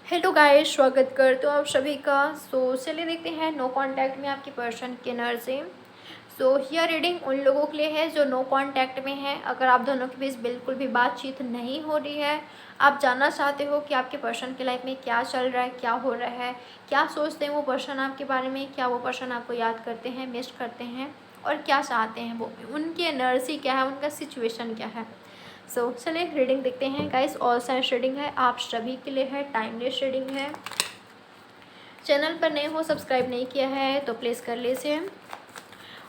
Hello guys, स्वागत करते हो आप सभी का। चलिए देखते हैं नो कांटेक्ट में आपकी पर्सन की एनर्जी। यह रीडिंग उन लोगों के लिए है जो नो कांटेक्ट में है। अगर आप दोनों के बीच बिल्कुल भी बातचीत नहीं हो रही है, आप जानना चाहते हो कि आपके पर्सन की लाइफ में क्या चल रहा है, क्या हो रहा है, क्या सोचते हैं वो पर्सन आपके बारे में, क्या वो पर्सन आपको याद करते हैं, मिस करते हैं और क्या चाहते हैं वो, उनकी एनर्जी क्या है, उनका सिचुएशन क्या है। चलिए रीडिंग देखते हैं गाइस। ऑल साइंस रीडिंग है, आप सभी के लिए है, टाइमलेस रीडिंग है। चैनल पर नए हो, सब्सक्राइब नहीं किया है तो प्लीज़ कर लीजिए।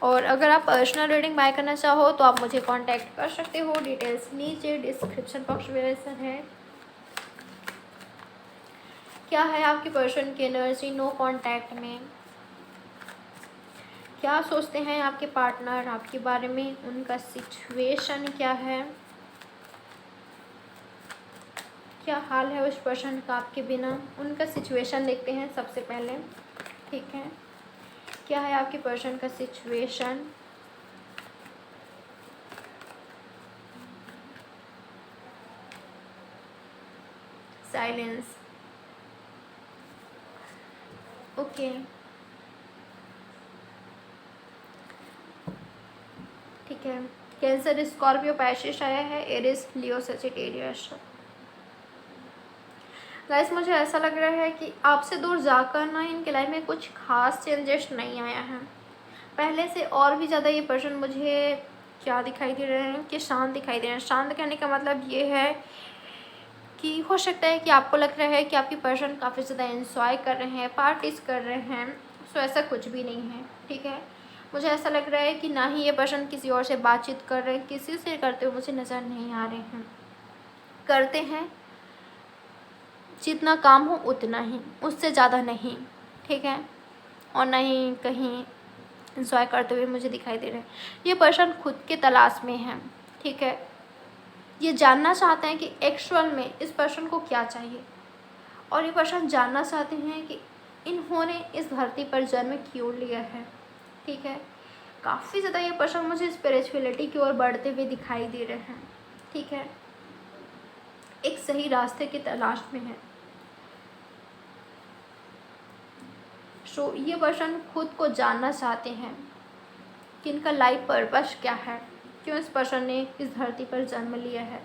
और अगर आप पर्सनल रीडिंग बाय करना चाहो तो आप मुझे कांटेक्ट कर सकते हो। डिटेल्स नीचे डिस्क्रिप्शन बॉक्स में है। क्या है आपकी पर्सन की एनर्जी नो कांटेक्ट में, क्या सोचते हैं आपके पार्टनर आपके बारे में, उनका सिचुएशन क्या है, क्या हाल है उस पर्सन का आपके बिना, उनका सिचुएशन देखते हैं सबसे पहले। ठीक है, क्या है आपके पर्सन का सिचुएशन। साइलेंस। ओके, ठीक है। कैंसर, स्कॉर्पियो, पाइसेस आया है, एरिस, लियो, सजिटेरियस। गाइस मुझे ऐसा लग रहा है कि आपसे दूर जाकर ना इनके लाइफ में कुछ खास चेंजेस नहीं आया है। पहले से और भी ज़्यादा ये पर्सन मुझे क्या दिखाई दे रहे हैं कि शांत दिखाई दे रहे हैं। शांत कहने का मतलब ये है कि हो सकता है कि आपको लग रहा है कि आपकी पर्सन काफ़ी ज़्यादा एंजॉय कर रहे हैं, पार्टीज कर रहे हैं। ऐसा कुछ भी नहीं है। ठीक है, मुझे ऐसा लग रहा है कि ना ही ये पर्सन किसी और से बातचीत कर रहे हैं, किसी से करते हुए मुझे नज़र नहीं आ रहे हैं। करते हैं, जितना काम हो उतना ही, उससे ज़्यादा नहीं। ठीक है, और ना ही कहीं इंजॉय करते हुए मुझे दिखाई दे रहे हैं। ये पर्सन खुद के तलाश में है। ठीक है, ये जानना चाहते हैं कि एक्चुअल में इस पर्सन को क्या चाहिए, और ये पर्सन जानना चाहते हैं कि इन्होंने इस धरती पर जन्म क्यों लिया है। ठीक है, काफ़ी ज़्यादा ये पर्सन मुझे स्पिरिचुअलिटी की ओर बढ़ते हुए दिखाई दे रहे हैं। ठीक है, एक सही रास्ते की तलाश में है। ये पर्सन खुद को जानना चाहते हैं कि इनका लाइफ पर्पस क्या है, क्यों इस पर्सन ने इस धरती पर जन्म लिया है,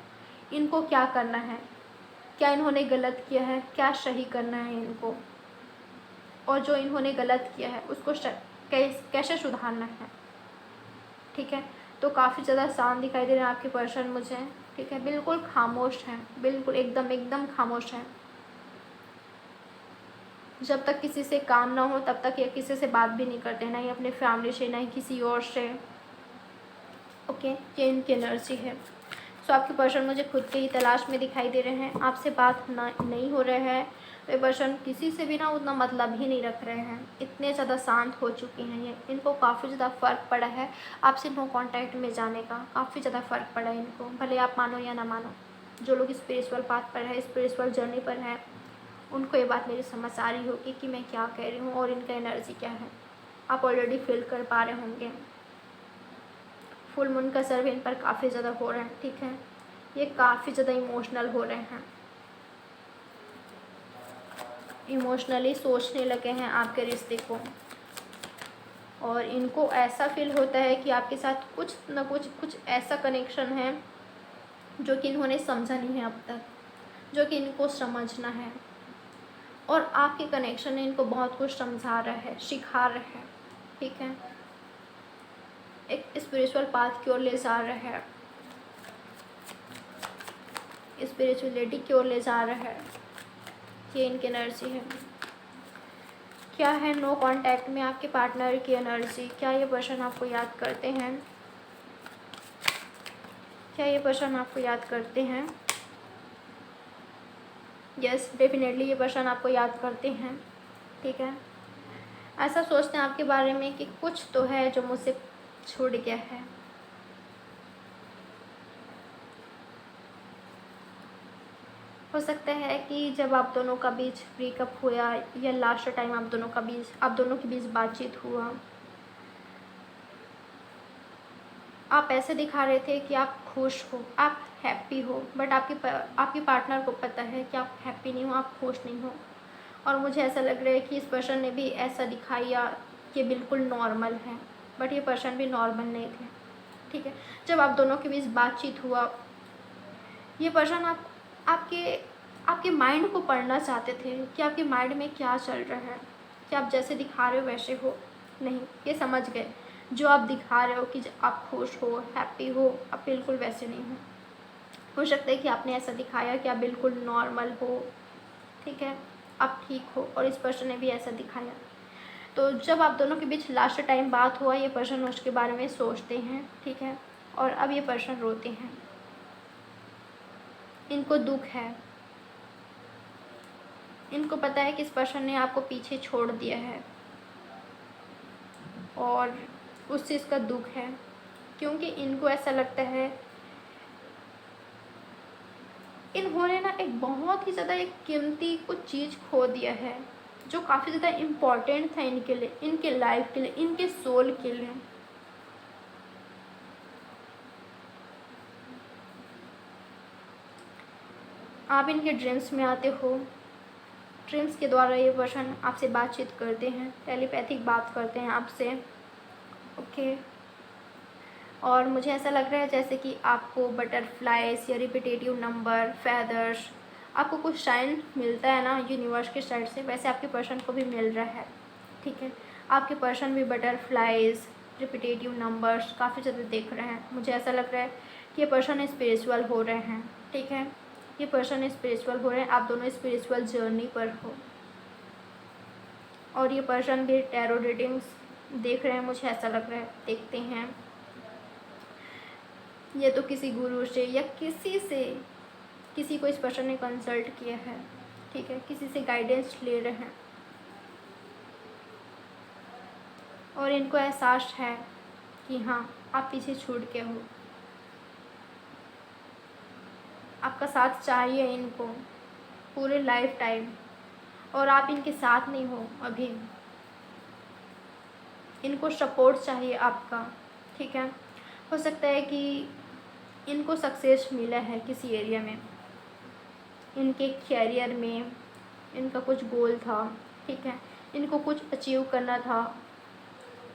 इनको क्या करना है, क्या इन्होंने गलत किया है, क्या सही करना है इनको, और जो इन्होंने गलत किया है उसको कैसे सुधारना है। ठीक है, तो काफ़ी ज़्यादा शांत दिखाई दे रहे हैं आपके पर्सन मुझे। ठीक है, बिल्कुल खामोश हैं, बिल्कुल एकदम एकदम खामोश हैं। जब तक किसी से काम ना हो तब तक ये किसी से बात भी नहीं करते, ना ही अपने फैमिली से, ना ही किसी और से। ओके, ये इनकी एनर्जी है। आपके पर्सन मुझे खुद के ही तलाश में दिखाई दे रहे हैं, आपसे बात ना नहीं हो रहा है। ये पर्सन किसी से भी ना उतना मतलब ही नहीं रख रहे हैं, इतने ज़्यादा शांत हो चुके हैं ये। इनको काफ़ी ज़्यादा फ़र्क पड़ा है आपसे नो कांटेक्ट में जाने का, काफ़ी ज़्यादा फ़र्क पड़ा है इनको, भले आप मानो या ना मानो। जो लोग स्पिरिचुअल पाथ पर है, स्पिरिचुअल जर्नी पर है, उनको ये बात मेरी समझ आ रही होगी कि मैं क्या कह रही हूँ और इनका एनर्जी क्या है। आप ऑलरेडी फील कर पा रहे होंगे। फुल मून का सर्व इन पर काफ़ी ज़्यादा हो रहा है। ठीक है, ये काफ़ी ज़्यादा इमोशनल हो रहे हैं, इमोशनली सोचने लगे हैं आपके रिश्ते को, और इनको ऐसा फील होता है कि आपके साथ कुछ न कुछ ऐसा कनेक्शन है जो कि इन्होंने समझा नहीं है अब तक, जो कि इनको समझना है। और आपके कनेक्शन ने इनको बहुत कुछ समझा रहा है, सिखा रहा है। ठीक है, एक स्पिरिचुअल पाथ की ओर ले जा रहा है, स्पिरिचुअलिटी की ओर ले जा रहा है। ये इनकी एनर्जी है। क्या है नो कांटेक्ट में आपके पार्टनर की एनर्जी। क्या ये पर्सन आपको याद करते हैं, क्या ये पर्सन आपको याद करते हैं। यस, डेफिनेटली ये पर्सन आपको याद करते हैं। ठीक है, ऐसा सोचते हैं आपके बारे में कि कुछ तो है जो मुझसे छूट गया है। हो सकता है कि जब आप दोनों का बीच ब्रेकअप हुआ या लास्ट टाइम आप दोनों के बीच बातचीत हुआ, आप ऐसे दिखा रहे थे कि आप खुश हो, आप हैप्पी हो, बट आपके पार्टनर को पता है कि आप हैप्पी नहीं हो, आप खुश नहीं हो। और मुझे ऐसा लग रहा है कि इस पर्सन ने भी ऐसा दिखाया कि बिल्कुल नॉर्मल है, बट ये पर्सन भी नॉर्मल नहीं थे। ठीक है, जब आप दोनों के बीच बातचीत हुआ, ये पर्सन आपके आपके माइंड को पढ़ना चाहते थे कि आपके माइंड में क्या चल रहा है, कि आप जैसे दिखा रहे हो वैसे हो नहीं। ये समझ गए, जो आप दिखा रहे हो कि आप खुश हो, हैप्पी हो, आप बिल्कुल वैसे नहीं हो सकता है कि आपने ऐसा दिखाया कि आप बिल्कुल नॉर्मल हो, ठीक है, आप ठीक हो, और इस पर्सन ने भी ऐसा दिखाया। तो जब आप दोनों के बीच लास्ट टाइम बात हुआ, ये पर्सन उसके बारे में सोचते हैं, ठीक है, और अब ये पर्सन रोते हैं। इनको दुख है, इनको पता है कि इस पर्सन ने आपको पीछे छोड़ दिया है और उस चीज़ का दुख है, क्योंकि इनको ऐसा लगता है इन्होंने ना एक बहुत ही ज़्यादा एक कीमती कुछ चीज़ खो दिया है, जो काफ़ी ज़्यादा इम्पॉर्टेंट था इनके लिए, इनके लाइफ के लिए, इनके सोल के लिए। आप इनके ड्रीम्स में आते हो, ड्रीम्स के द्वारा ये पर्सन आपसे बातचीत करते हैं, टेलीपैथिक बात करते हैं आपसे, ओके। और मुझे ऐसा लग रहा है जैसे कि आपको बटरफ्लाइज या रिपीटेटिव नंबर, फेदर्स, आपको कुछ साइन मिलता है ना यूनिवर्स के साइड से, वैसे आपके पर्सन को भी मिल रहा है, ठीक है। आपके पर्सन भी बटरफ्लाइज, रिपीटेटिव नंबर्स काफ़ी ज़्यादा देख रहे हैं। मुझे ऐसा लग रहा है कि ये पर्सन स्पिरिचुअल हो रहे हैं, ठीक है, ये पर्सन स्पिरिचुअल हो रहे हैं, आप दोनों स्पिरिचुअल जर्नी पर हो। और ये पर्सन भी टैरो रीडिंग्स देख रहे हैं, मुझे ऐसा लग रहा है, देखते हैं। ये तो किसी गुरु से या किसी को इस पर्सन ने कंसल्ट किया है, ठीक है, किसी से गाइडेंस ले रहे हैं। और इनको एहसास है कि हाँ, आप पीछे छूट के हो, आपका साथ चाहिए इनको पूरे लाइफ टाइम, और आप इनके साथ नहीं हो अभी, इनको सपोर्ट चाहिए आपका, ठीक है। हो सकता है कि इनको सक्सेस मिला है किसी एरिया में, इनके कैरियर में इनका कुछ गोल था, ठीक है, इनको कुछ अचीव करना था,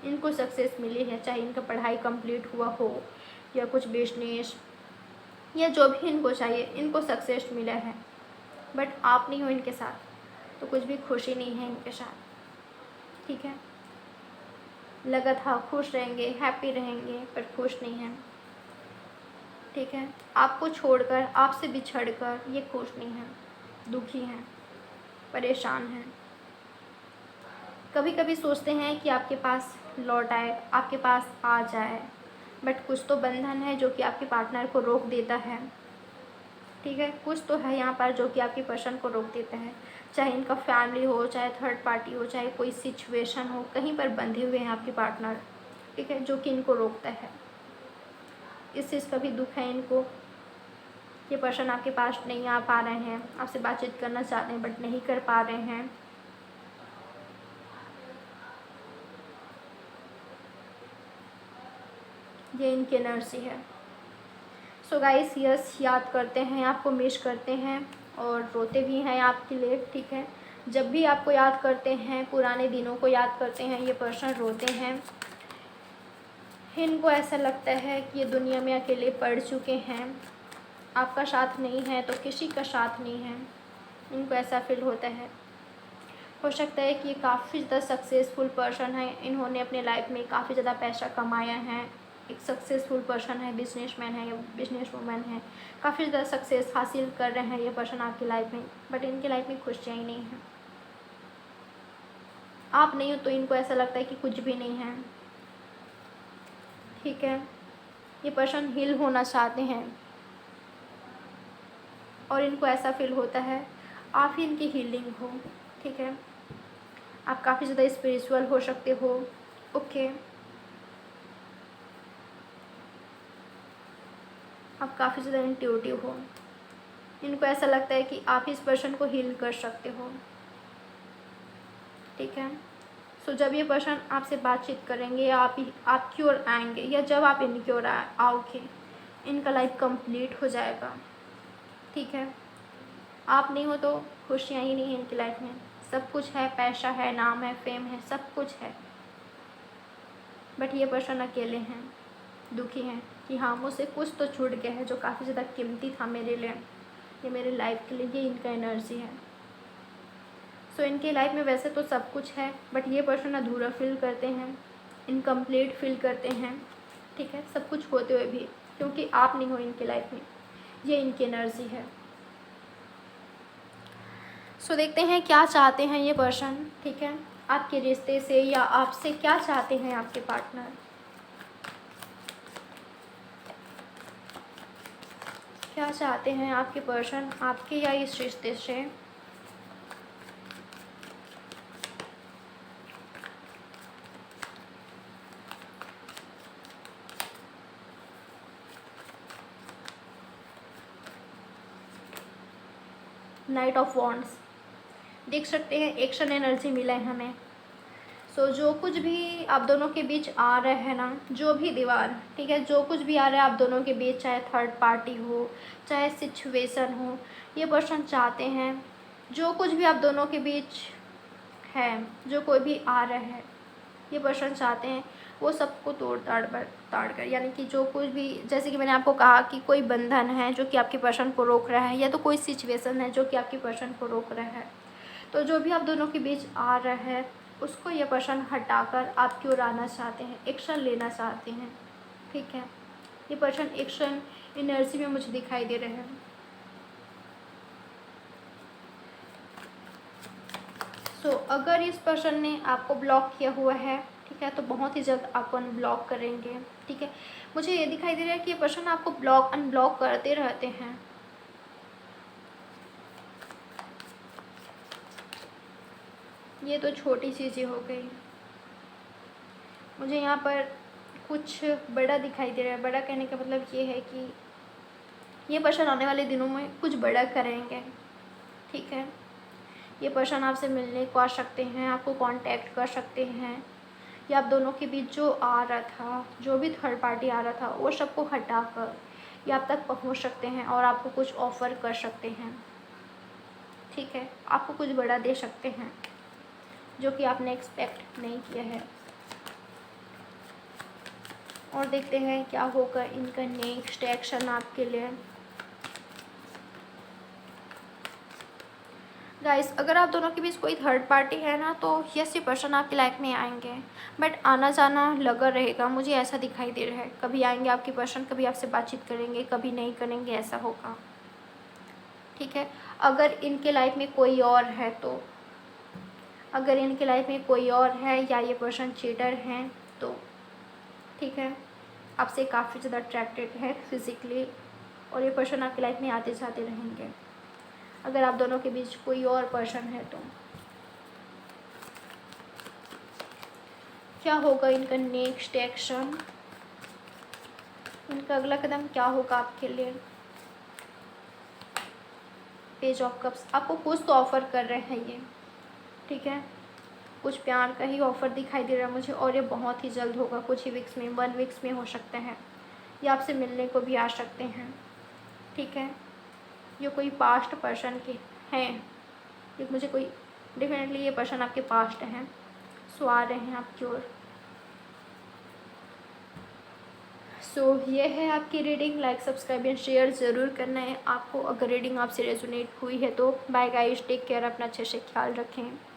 इनको सक्सेस मिली है, चाहे इनका पढ़ाई कंप्लीट हुआ हो या कुछ बिजनेस या जो भी इनको चाहिए, इनको सक्सेस मिला है। बट आप नहीं हो इनके साथ, तो कुछ भी खुशी नहीं है इनके साथ, ठीक है। लगा था खुश रहेंगे, हैप्पी रहेंगे, पर खुश नहीं हैं, ठीक है। आपको छोड़कर, आपसे बिछड़कर ये खुश नहीं हैं, दुखी हैं, परेशान हैं। कभी कभी सोचते हैं कि आपके पास लौट आए, आपके पास आ जाए, बट कुछ तो बंधन है जो कि आपके पार्टनर को रोक देता है, ठीक है। कुछ तो है यहाँ पर जो कि आपके पर्सन को रोक देता है, चाहे इनका फैमिली हो, चाहे थर्ड पार्टी हो, चाहे कोई सिचुएशन हो, कहीं पर बंधे हुए हैं आपके पार्टनर, ठीक है, जो कि इनको रोकता है। इस चीज़ का भी दुख है इनको, ये पर्सन आपके पास नहीं आ पा रहे हैं, आपसे बातचीत करना चाहते हैं बट नहीं कर पा रहे हैं। ये इनकी एनर्जी है। सो गाइस, यस, याद करते हैं, आपको मिस करते हैं और रोते भी हैं आपके लिए, ठीक है। जब भी आपको याद करते हैं, पुराने दिनों को याद करते हैं, ये पर्सन रोते हैं। इनको ऐसा लगता है कि ये दुनिया में अकेले पड़ चुके हैं, आपका साथ नहीं है तो किसी का साथ नहीं है, इनको ऐसा फील होता है। हो सकता है कि ये काफ़ी ज़्यादा सक्सेसफुल पर्सन है, इन्होंने अपने लाइफ में काफ़ी ज़्यादा पैसा कमाया है, एक सक्सेसफुल पर्सन है, बिजनेसमैन है या बिजनेस वूमन है, काफ़ी ज़्यादा सक्सेस हासिल कर रहे हैं ये पर्सन आपकी लाइफ में, बट इनकी लाइफ में खुशियाँ ही नहीं है। आप नहीं हो तो इनको ऐसा लगता है कि कुछ भी नहीं है, ठीक है। ये पर्सन हील होना चाहते हैं और इनको ऐसा फील होता है आप ही इनकी हीलिंग हो, ठीक है। आप काफ़ी ज़्यादा स्पिरिचुअल हो सकते हो, ओके। आप काफ़ी ज़्यादा इंट्यूटिव हो, इनको ऐसा लगता है कि आप इस पर्सन को हील कर सकते हो, ठीक है। सो जब ये पर्सन आपसे बातचीत करेंगे या आपकी ओर आएंगे या जब आप इनकी ओर आओगे, इनका लाइफ कंप्लीट हो जाएगा। ठीक है, आप नहीं हो तो खुशियाँ ही नहीं हैं इनकी लाइफ में। सब कुछ है, पैसा है, नाम है, फेम है, सब कुछ है, बट ये पर्सन अकेले हैं, दुखी हैं कि हाँ मुझसे कुछ तो छूट गया है जो काफ़ी ज़्यादा कीमती था मेरे लिए, ये मेरे लाइफ के लिए, ये इनका एनर्जी है। सो इनके लाइफ में वैसे तो सब कुछ है, बट ये पर्सन अधूरा फील करते हैं, इनकम्प्लीट फील करते हैं। ठीक है, सब कुछ होते हुए भी, क्योंकि आप नहीं हो इनके लाइफ में, ये इनकी एनर्जी है। सो देखते हैं क्या चाहते हैं ये पर्सन। ठीक है, आपके रिश्ते से या आपसे क्या चाहते हैं आपके पार्टनर, क्या चाहते हैं आपके पर्सन आपके या इस रिश्ते से। नाइट ऑफ वॉन्ड्स देख सकते हैं, एक्शन एनर्जी मिला है हमें। सो जो कुछ भी आप दोनों के बीच आ रहा है ना, जो भी दीवार, ठीक है, जो कुछ भी आ रहा है आप दोनों के बीच, चाहे थर्ड पार्टी हो, चाहे सिचुएशन हो, ये पर्सन चाहते हैं जो कुछ भी आप दोनों के बीच है, जो कोई भी आ रहा है, ये पर्सन चाहते हैं वो सबको ताड़ कर, यानी कि जो कुछ भी, जैसे कि मैंने आपको कहा कि कोई बंधन है जो कि आपके पर्सन को रोक रहा है, या तो कोई सिचुएशन है जो कि आपके पर्सन को रोक रहा है, तो जो भी आप दोनों के बीच आ रहा है उसको ये पर्सन हटाकर आपकी ओर आना चाहते हैं, एक्शन लेना चाहते हैं। ठीक है, ये पर्सन एक्शन एनर्जी में मुझे दिखाई दे रहे हैं। सो अगर इस पर्सन ने आपको ब्लॉक किया हुआ है, ठीक है, तो बहुत ही जल्द आपको अनब्लॉक करेंगे। ठीक है, मुझे ये दिखाई दे रहा है कि ये पर्सन आपको ब्लॉक अनब्लॉक करते रहते हैं। ये तो छोटी चीज़ें हो गई, मुझे यहाँ पर कुछ बड़ा दिखाई दे रहा है। बड़ा कहने का मतलब ये है कि ये पर्सन आने वाले दिनों में कुछ बड़ा करेंगे। ठीक है, ये पर्सन आपसे मिलने को आ सकते हैं, आपको कांटेक्ट कर सकते हैं, या आप दोनों के बीच जो आ रहा था, जो भी थर्ड पार्टी आ रहा था, वो सबको हटाकर ये आप तक पहुंच सकते हैं और आपको कुछ ऑफ़र कर सकते हैं। ठीक है, आपको कुछ बड़ा दे सकते हैं जो कि आपने एक्सपेक्ट नहीं किया है। और देखते हैं क्या होगा इनका नेक्स्ट एक्शन आपके लिए। गाइस, अगर आप दोनों के बीच कोई थर्ड पार्टी है ना, तो यस ये पर्सन आपकी लाइफ में आएंगे, बट आना जाना लगा रहेगा, मुझे ऐसा दिखाई दे रहा है। कभी आएंगे आपके पर्सन, कभी आपसे बातचीत करेंगे, कभी नहीं करेंगे, ऐसा होगा। ठीक है, अगर इनके लाइफ में कोई और है तो, अगर इनके लाइफ में कोई और है या ये पर्सन चीटर हैं तो, ठीक है, आपसे काफ़ी ज़्यादा अट्रैक्टेड है फिज़िकली, और ये पर्सन आपकी लाइफ में आते जाते रहेंगे अगर आप दोनों के बीच कोई और पर्सन है तो। क्या होगा इनका नेक्स्ट एक्शन, इनका अगला कदम क्या होगा आपके लिए। पेज ऑफ कप्स, आपको कुछ तो ऑफ़र कर रहे हैं ये। ठीक है, कुछ प्यार का ही ऑफ़र दिखाई दे रहा है मुझे, और ये बहुत ही जल्द होगा, कुछ ही वीक्स में, 1 वीक्स में हो सकते हैं, ये आपसे मिलने को भी आ सकते हैं। ठीक है, ये कोई पास्ट पर्सन के हैं, ये मुझे कोई डेफिनेटली ये पर्सन आपके पास्ट हैं, सो आ रहे हैं आपकी ओर। सो ये है आपकी reading. Like, subscribe and share ज़रूर करना है आपको, अगर रीडिंग आपसे रेजोनेट हुई है तो। बाय गाइस, टेक केयर, अपना अच्छे से ख्याल रखें।